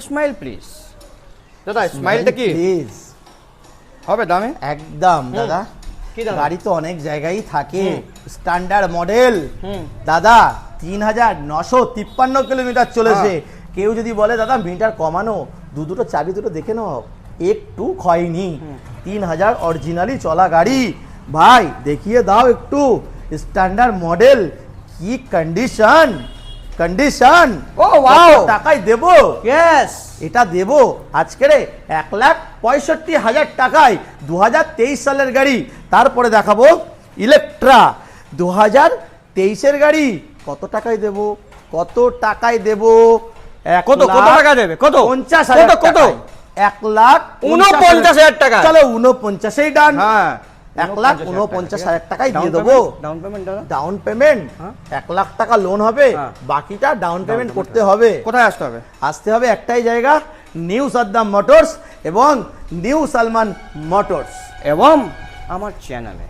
Smile please. দাদা স্মাইলটা কি please হবে দামে? একদম দাদা, কি দাদা? গাড়ি তো অনেক জায়গায় থাকে, স্ট্যান্ডার্ড মডেল হুম। দাদা 3953 কিলোমিটার চলেছে। কেউ যদি বলে দাদা মিটার কমানো, দুটো চাবি দুটো দেখে নাও, একটু ক্ষয়নি। 3000 অরিজিনালি চলা গাড়ি ভাই, দেখিয়ে দাও একটু স্ট্যান্ডার্ড মডেল, কি কন্ডিশন কন্ডিশন। ও ওয়াও, টাকায় দেবো ইয়েস। এটা দেব আজকে 1,65,000 টাকায় 2023 সালের গাড়ি। তারপরে দেখাবো ইলেকট্রা 2023-এর গাড়ি। কত টাকায় দেব, কত টাকায় দেব? কত টাকা দেবে? কত? 50,000 কত? 1,49,000 টাকা। চলো 49-এই ডান। হ্যাঁ, 1,49,000 টাকায় দিয়ে দেবো। ডাউন পেমেন্ট দাদা। ডাউন পেমেন্ট 1 লাখ টাকা লোন হবে, হ্যাঁ। বাকিটা ডাউন পেমেন্ট করতে হবে। কোথায় আসতে হবে? আসতে হবে একটাই জায়গা, নিউ সাদ্দাম মোটরস এবং নিউ সালমান মোটরস এবং আমার চ্যানেলে।